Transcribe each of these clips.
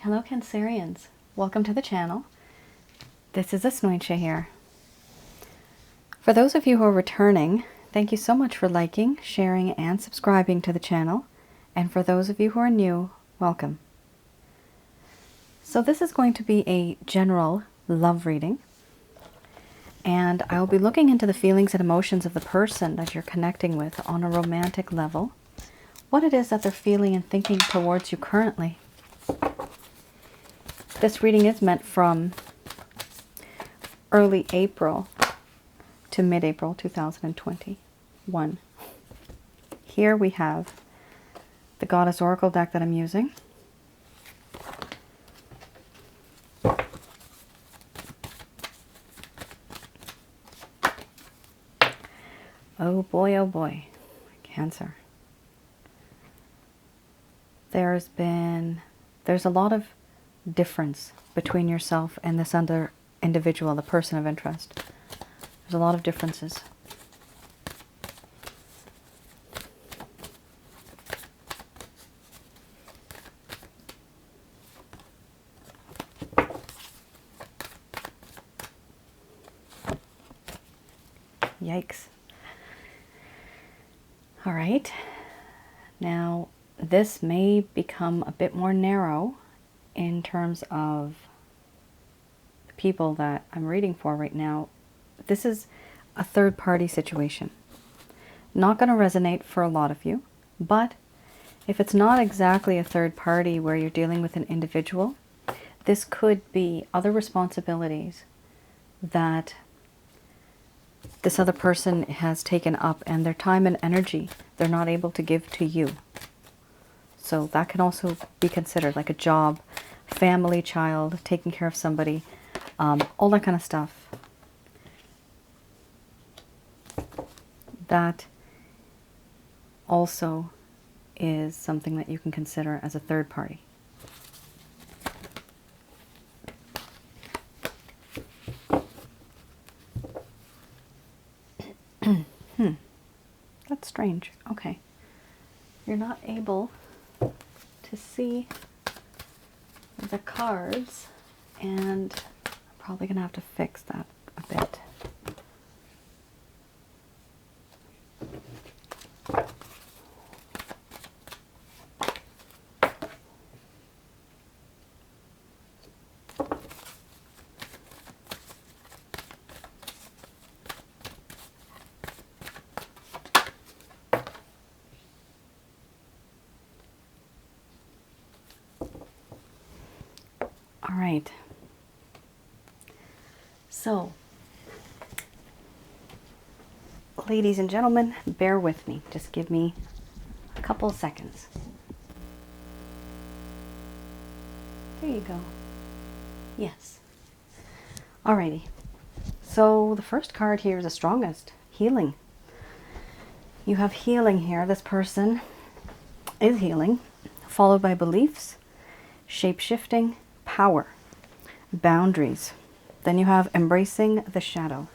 Hello Cancerians, welcome to the channel. This is Asnointia here. For those of you who are returning, thank you so much for liking, sharing, and subscribing to the channel. And for those of you who are new, welcome. So this is going to be a general love reading. And I'll be looking into the feelings and emotions of the person that you're connecting with on a romantic level. What it is that they're feeling and thinking towards you currently. This reading is meant from early April to mid-April 2021. Here we have the Goddess Oracle deck that I'm using. Oh boy, Cancer. There's a lot of difference between yourself and this other individual, the person of interest. There's a lot of differences. Yikes. All right. Now, this may become a bit more narrow in terms of the people that I'm reading for right now. This is a third-party situation. Not going to resonate for a lot of you, but if it's not exactly a third party where you're dealing with an individual, this could be other responsibilities that this other person has taken up, and their time and energy they're not able to give to you. So that can also be considered like a job, family, child, taking care of somebody, all that kind of stuff. That also is something that you can consider as a third party. That's strange. Okay. You're not able to see the cards, and I'm probably going to have to fix that a bit. All right. So, ladies and gentlemen, bear with me. Just give me a couple of seconds. There you go. Yes. Alrighty. So the first card here is the strongest. Healing. You have healing here. This person is healing, followed by beliefs, shape-shifting, power, boundaries. Then you have embracing the shadow,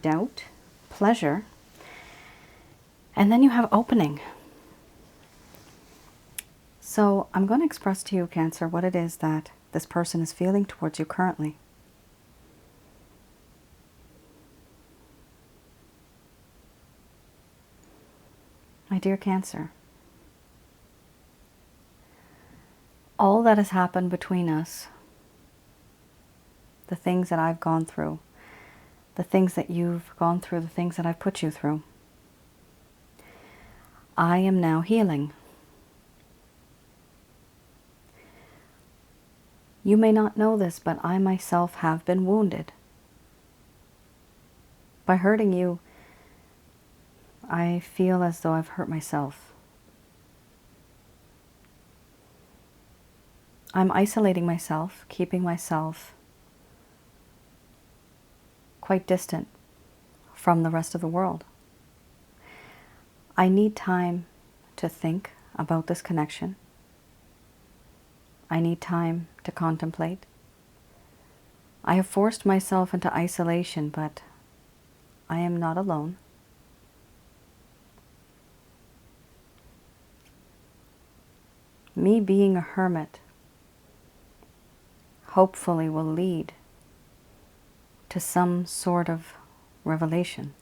doubt, pleasure, and then you have opening. So I'm going to express to you, Cancer, what it is that this person is feeling towards you currently. My dear Cancer, all that has happened between us, the things that I've gone through, the things that you've gone through, the things that I've put you through, I am now healing. You may not know this, but I myself have been wounded. By hurting you, I feel as though I've hurt myself. I'm isolating myself, keeping myself quite distant from the rest of the world. I need time to think about this connection. I need time to contemplate. I have forced myself into isolation, but I am not alone. Me being a hermit hopefully will lead to some sort of revelation,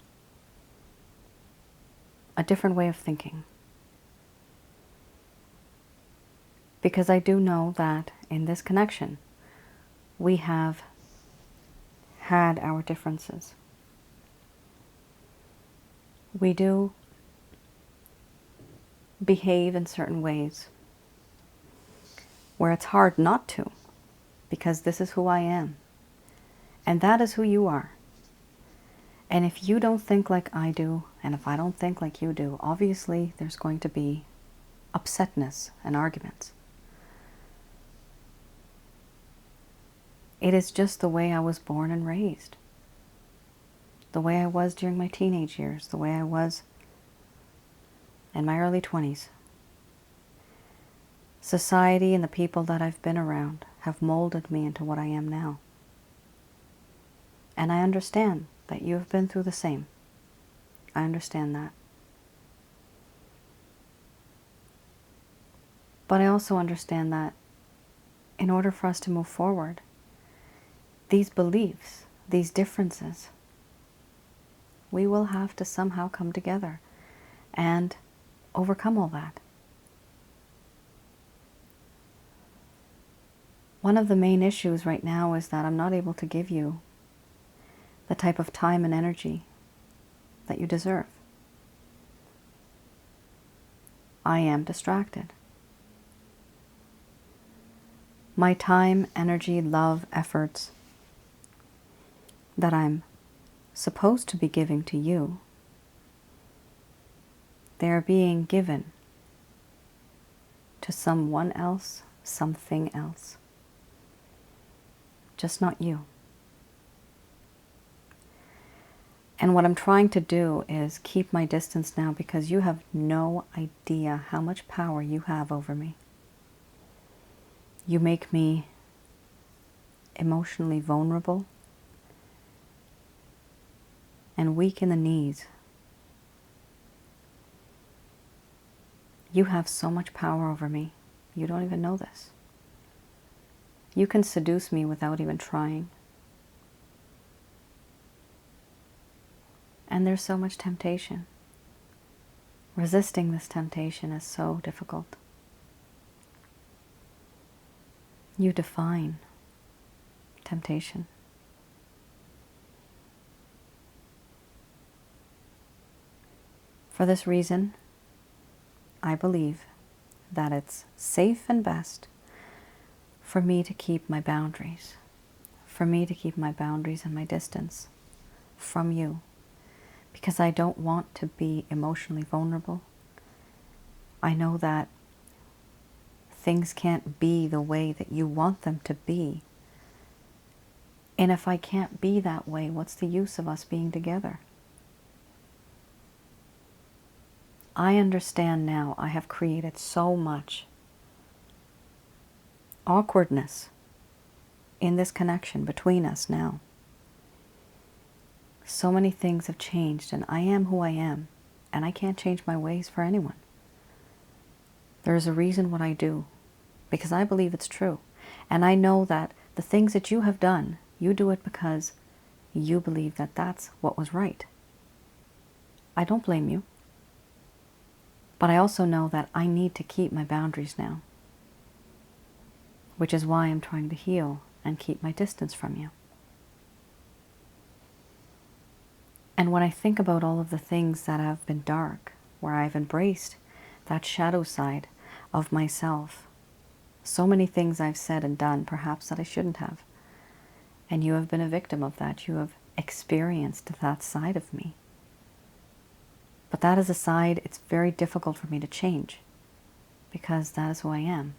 a different way of thinking. Because I do know that in this connection, we have had our differences. We do behave in certain ways where it's hard not to, because this is who I am, and that is who you are. And if you don't think like I do, and if I don't think like you do, obviously there's going to be upsetness and arguments. It is just the way I was born and raised, the way I was during my teenage years, the way I was in my early 20s. Society and the people that I've been around have molded me into what I am now. And I understand that you have been through the same. I understand that. But I also understand that in order for us to move forward, these beliefs, these differences, we will have to somehow come together and overcome all that. One of the main issues right now is that I'm not able to give you the type of time and energy that you deserve. I am distracted. My time, energy, love, efforts that I'm supposed to be giving to you, they are being given to someone else, something else. Just not you. And what I'm trying to do is keep my distance now, because you have no idea how much power you have over me. You make me emotionally vulnerable and weak in the knees. You have so much power over me. You don't even know this. You can seduce me without even trying. And there's so much temptation. Resisting this temptation is so difficult. You define temptation. For this reason, I believe that it's safe and best for me to keep my boundaries, and my distance from you, because I don't want to be emotionally vulnerable. I know that things can't be the way that you want them to be. And if I can't be that way, what's the use of us being together? I understand now I have created so much awkwardness in this connection between us now. So many things have changed, and I am who I am, and I can't change my ways for anyone. There is a reason what I do, because I believe it's true. And I know that the things that you have done, you do it because you believe that that's what was right. I don't blame you. But I also know that I need to keep my boundaries now, which is why I'm trying to heal and keep my distance from you. And when I think about all of the things that have been dark, where I've embraced that shadow side of myself, so many things I've said and done perhaps that I shouldn't have. And you have been a victim of that. You have experienced that side of me. But that is a side it's very difficult for me to change, because that is who I am.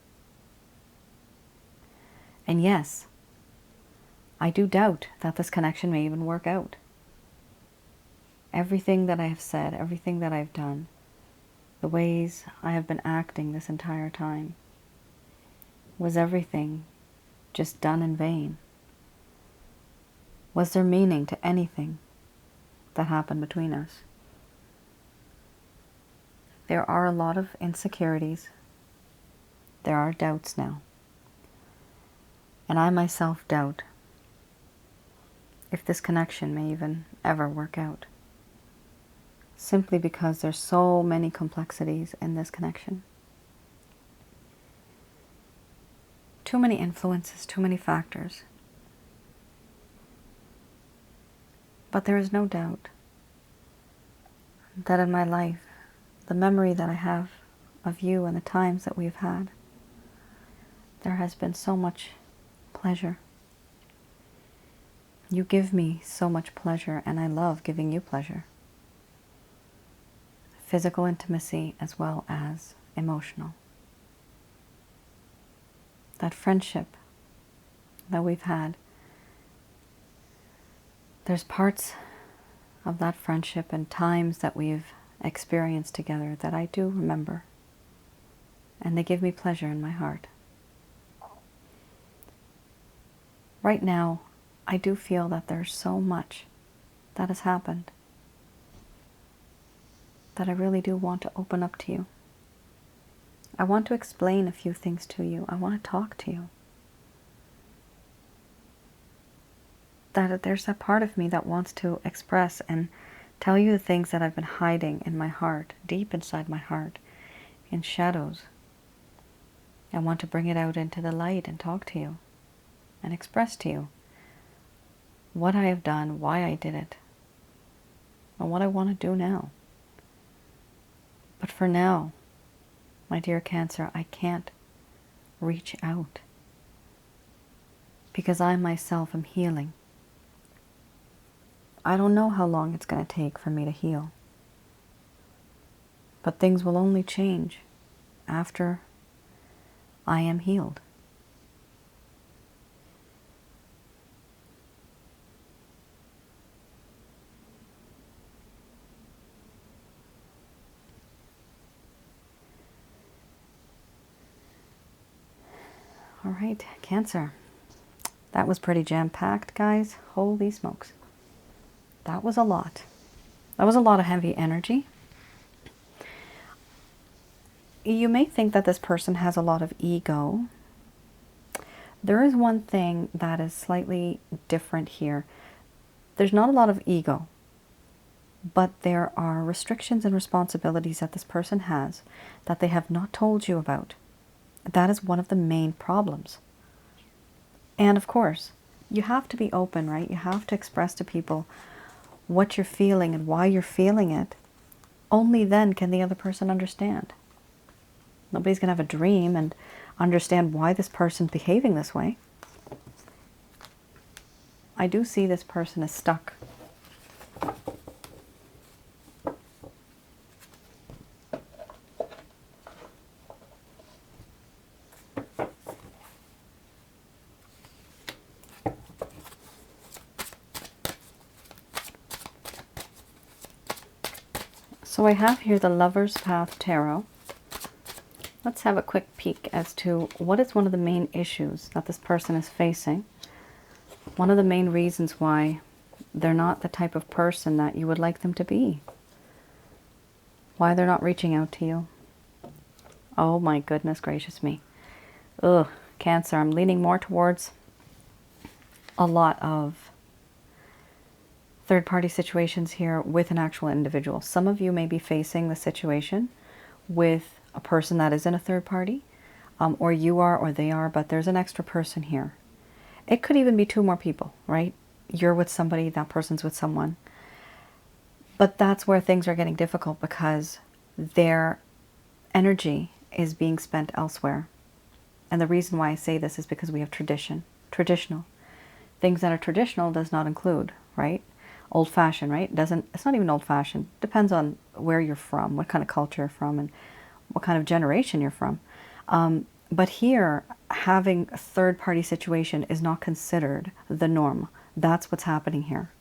And yes, I do doubt that this connection may even work out. Everything that I have said, everything that I've done, the ways I have been acting this entire time, was everything just done in vain? Was there meaning to anything that happened between us? There are a lot of insecurities. There are doubts now. And I myself doubt if this connection may even ever work out. Simply because there's so many complexities in this connection. Too many influences, too many factors. But there is no doubt that in my life, the memory that I have of you and the times that we've had, there has been so much pleasure. You give me so much pleasure, and I love giving you pleasure. Physical intimacy as well as emotional. That friendship that we've had, there's parts of that friendship and times that we've experienced together that I do remember, and they give me pleasure in my heart. Right now, I do feel that there's so much that has happened that I really do want to open up to you. I want to explain a few things to you. I want to talk to you. That there's that part of me that wants to express and tell you the things that I've been hiding in my heart, deep inside my heart, in shadows. I want to bring it out into the light and talk to you and express to you what I have done, why I did it, and what I want to do now. But for now, my dear Cancer, I can't reach out because I myself am healing. I don't know how long it's going to take for me to heal, but things will only change after I am healed. All right, Cancer. That was pretty jam-packed, guys. Holy smokes. That was a lot. That was a lot of heavy energy. You may think that this person has a lot of ego. There is one thing that is slightly different here. There's not a lot of ego, but there are restrictions and responsibilities that this person has that they have not told you about. That is one of the main problems. And of course, you have to be open, right? You have to express to people what you're feeling and why you're feeling it. Only then can the other person understand. Nobody's going to have a dream and understand why this person's behaving this way. I do see this person is stuck. So I have here the Lover's Path Tarot. Let's have a quick peek as to what is one of the main issues that this person is facing. One of the main reasons why they're not the type of person that you would like them to be. Why they're not reaching out to you. Oh my goodness gracious me. Ugh, Cancer, I'm leaning more towards a lot of third-party situations here with an actual individual. Some of you may be facing the situation with a person that is in a third party, or you are, or they are, but there's an extra person here. It could even be two more people, right? You're with somebody, that person's with someone. But that's where things are getting difficult because their energy is being spent elsewhere. And the reason why I say this is because we have traditional. Things that are traditional does not include, right? Old-fashioned, right? It's not even old-fashioned. Depends on where you're from, what kind of culture you're from, and what kind of generation you're from. But here, having a third-party situation is not considered the norm. That's what's happening here.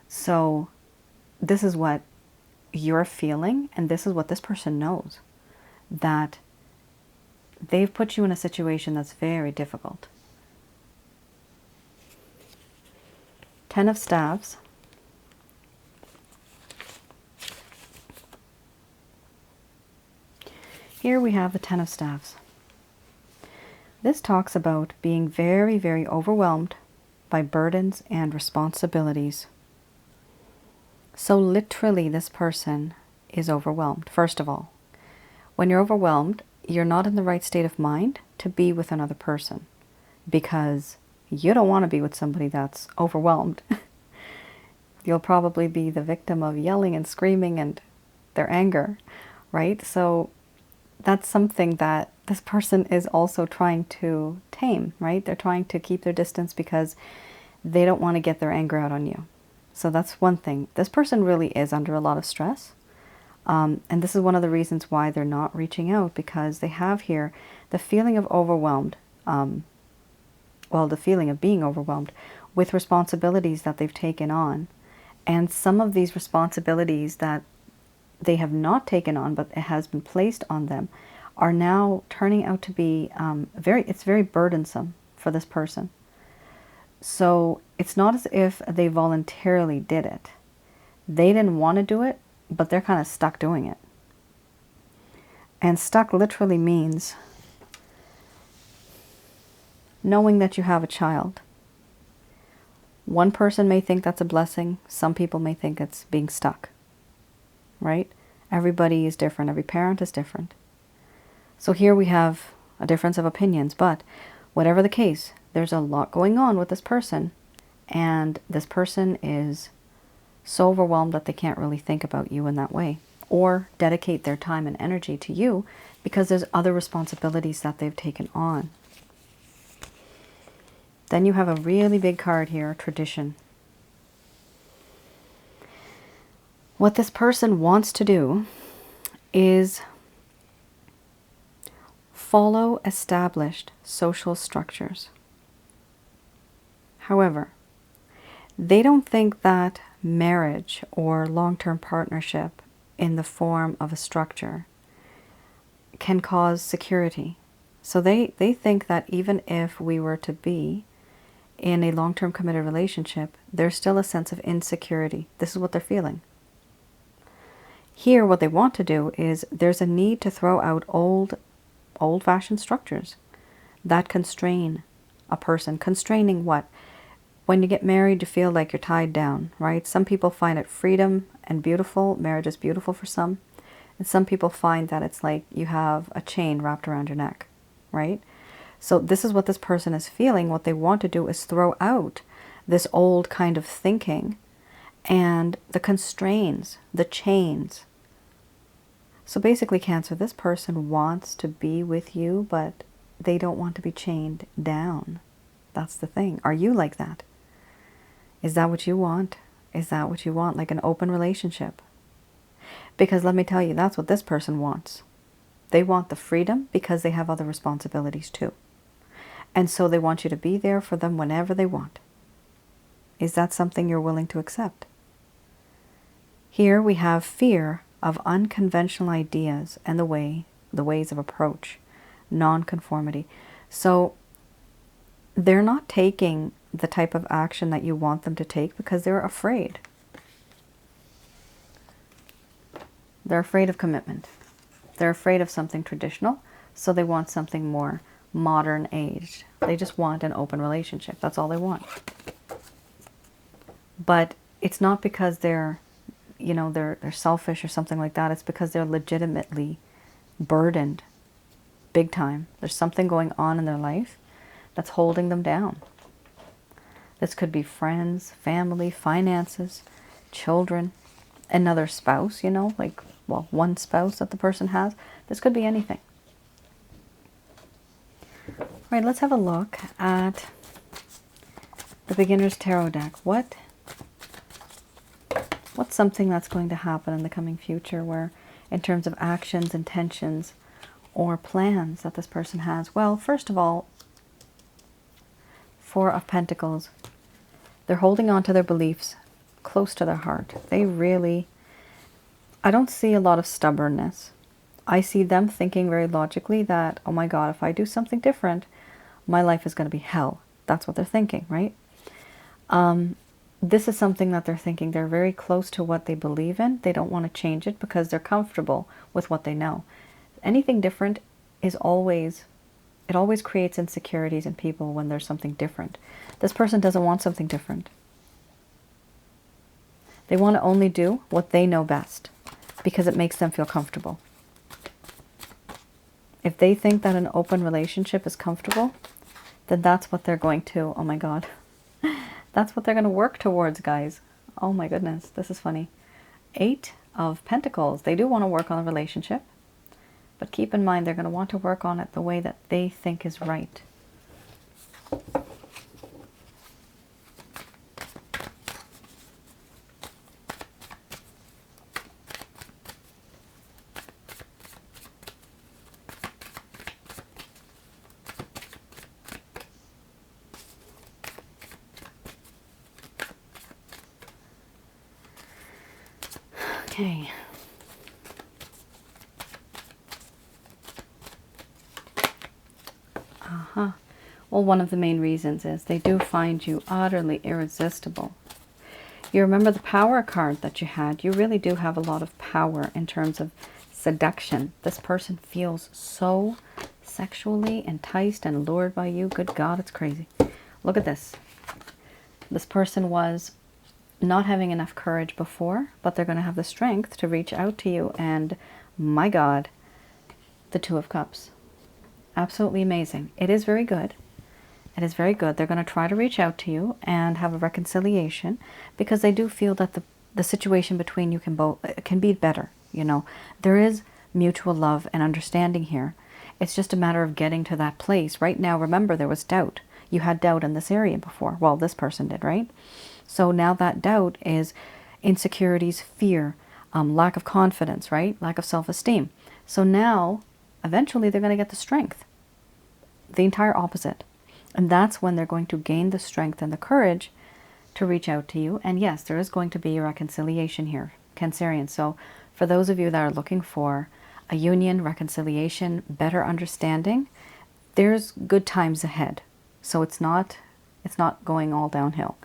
So this is what you're feeling, and this is what this person knows. That they've put you in a situation that's very difficult. Ten of Staves. Here we have the Ten of Staves. This talks about being very, very overwhelmed by burdens and responsibilities. So literally, this person is overwhelmed. First of all, when you're overwhelmed, you're not in the right state of mind to be with another person, because you don't want to be with somebody that's overwhelmed. You'll probably be the victim of yelling and screaming and their anger, right? So that's something that this person is also trying to tame, right? They're trying to keep their distance because they don't want to get their anger out on you. So that's one thing. This person really is under a lot of stress. And this is one of the reasons why they're not reaching out, because they have here the feeling of overwhelmed, the feeling of being overwhelmed with responsibilities that they've taken on. And some of these responsibilities that they have not taken on, but it has been placed on them, are now turning out to be it's very burdensome for this person. So it's not as if they voluntarily did it. They didn't want to do it, but they're kind of stuck doing it. And stuck literally means knowing that you have a child. One person may think that's a blessing. Some people may think it's being stuck, right? Everybody is different. Every parent is different. So here we have a difference of opinions, but whatever the case, there's a lot going on with this person, and this person is so overwhelmed that they can't really think about you in that way or dedicate their time and energy to you, because there's other responsibilities that they've taken on. Then you have a really big card here, tradition. What this person wants to do is follow established social structures. However, they don't think that marriage or long-term partnership in the form of a structure can cause security. So they think that even if we were to be in a long-term committed relationship, there's still a sense of insecurity. This is what they're feeling. Here, what they want to do is, there's a need to throw out old-fashioned structures that constrain a person. Constraining what? When you get married, you feel like you're tied down, right? Some people find it freedom and beautiful. Marriage is beautiful for some. And some people find that it's like you have a chain wrapped around your neck, right? So this is what this person is feeling. What they want to do is throw out this old kind of thinking and the constraints, the chains. So basically, Cancer, this person wants to be with you, but they don't want to be chained down. That's the thing. Are you like that? Is that what you want? Is that what you want, like an open relationship? Because let me tell you, that's what this person wants. They want the freedom because they have other responsibilities too. And so they want you to be there for them whenever they want. Is that something you're willing to accept? Here we have fear of unconventional ideas and the ways of approach, non-conformity. So they're not taking the type of action that you want them to take because they're afraid. They're afraid of commitment. They're afraid of something traditional, so they want something more modern aged. They just want an open relationship. That's all they want. But it's not because they're selfish or something like that. It's because they're legitimately burdened big time. There's something going on in their life that's holding them down. This could be friends, family, finances, children, another spouse, one spouse that the person has. This could be anything. All right, let's have a look at the Beginner's Tarot deck. What's something that's going to happen in the coming future, where in terms of actions, intentions, or plans that this person has? Well, first of all, Four of Pentacles. They're holding on to their beliefs close to their heart. I don't see a lot of stubbornness. I see them thinking very logically that, oh my God, if I do something different, my life is going to be hell. That's what they're thinking, right? This is something that they're thinking. They're very close to what they believe in. They don't want to change it because they're comfortable with what they know. Anything different is always It always creates insecurities in people when there's something different. This person doesn't want something different. They want to only do what they know best because it makes them feel comfortable. If they think that an open relationship is comfortable, then that's what they're going to, oh my God, that's what they're going to work towards, guys. Oh my goodness, this is funny. 8 of Pentacles. They do want to work on a relationship, but keep in mind they're going to want to work on it the way that they think is right. Okay. Well, one of the main reasons is they do find you utterly irresistible. You remember the power card that you had. You really do have a lot of power in terms of seduction. This person feels so sexually enticed and lured by you. Good God, it's crazy. Look at this. This person was not having enough courage before, but they're going to have the strength to reach out to you. And my God, the 2 of Cups. Absolutely amazing. It is very good. It is very good. They're going to try to reach out to you and have a reconciliation because they do feel that the situation between you can be better. You know, there is mutual love and understanding here. It's just a matter of getting to that place. Right now, remember, there was doubt. You had doubt in this area before. Well, this person did, right? So now that doubt is insecurities, fear, lack of confidence, right? Lack of self-esteem. So now, eventually, they're going to get the strength. The entire opposite. And that's when they're going to gain the strength and the courage to reach out to you. And yes, there is going to be a reconciliation here, Cancerian. So for those of you that are looking for a union, reconciliation, better understanding, there's good times ahead. So it's not going all downhill.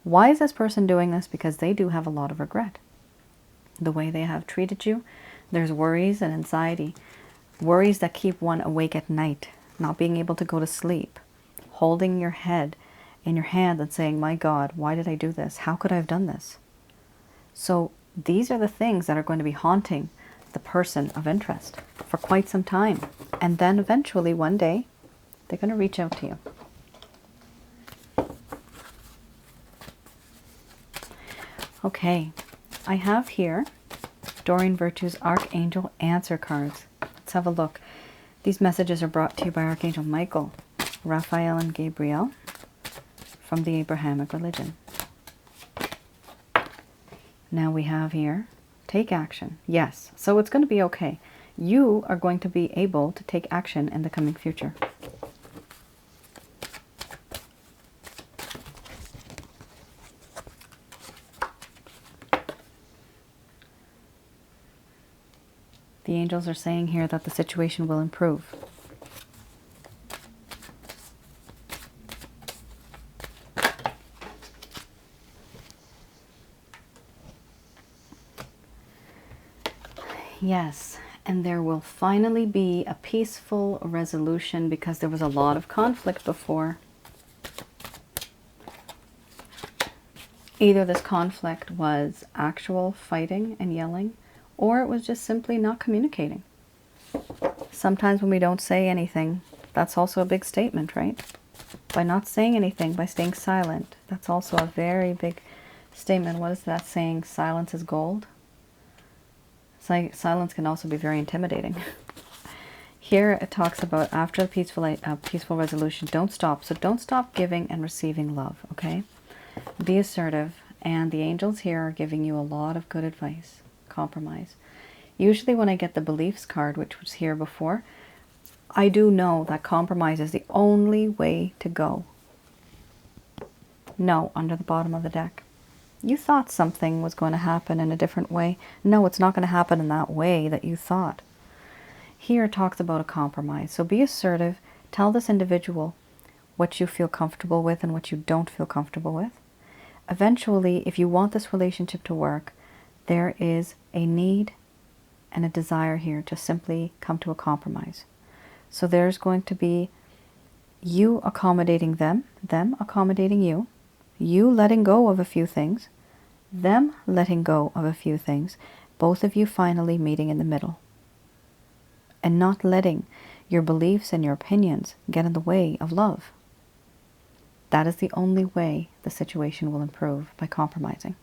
Why is this person doing this? Because they do have a lot of regret. The way they have treated you, there's worries and anxiety. Worries that keep one awake at night, not being able to go to sleep, holding your head in your hand and saying, my God, why did I do this? How could I have done this? So these are the things that are going to be haunting the person of interest for quite some time. And then eventually one day, they're going to reach out to you. Okay, I have here Doreen Virtue's Archangel Answer cards. Let's have a look. These messages are brought to you by Archangel Michael, Raphael, and Gabriel from the Abrahamic religion. Now we have here, take action. Yes, so it's going to be okay. You are going to be able to take action in the coming future. The angels are saying here that the situation will improve. Yes, and there will finally be a peaceful resolution because there was a lot of conflict before. Either this conflict was actual fighting and yelling, or it was just simply not communicating. Sometimes when we don't say anything, that's also a big statement, right? By not saying anything, by staying silent, that's also a very big statement. What is that saying? Silence is gold. Silence can also be very intimidating. Here it talks about after the peaceful resolution, don't stop. So don't stop giving and receiving love, okay? Be assertive, and the angels here are giving you a lot of good advice. Compromise. Usually when I get the beliefs card, which was here before, I do know that compromise is the only way to go. No, under the bottom of the deck. You thought something was going to happen in a different way. No, it's not going to happen in that way that you thought. Here it talks about a compromise. So be assertive. Tell this individual what you feel comfortable with and what you don't feel comfortable with. Eventually, if you want this relationship to work, there is a need and a desire here to simply come to a compromise. So there's going to be you accommodating them, them accommodating you letting go of a few things, them letting go of a few things, both of you finally meeting in the middle. And not letting your beliefs and your opinions get in the way of love. That is the only way the situation will improve, by compromising.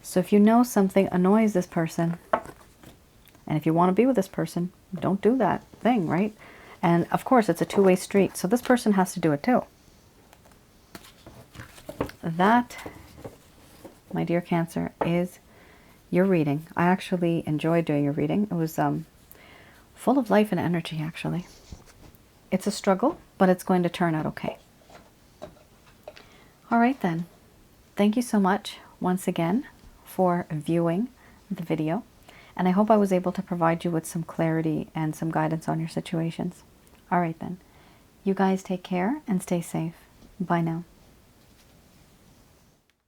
So if you know something annoys this person, and if you want to be with this person, don't do that thing, right? And of course, it's a two-way street, so this person has to do it too. That, my dear Cancer, is your reading. I actually enjoyed doing your reading. It was full of life and energy, actually. It's a struggle, but it's going to turn out okay. All right then. Thank you so much once again for viewing the video. And I hope I was able to provide you with some clarity and some guidance on your situations. All right then. You guys take care and stay safe. Bye now.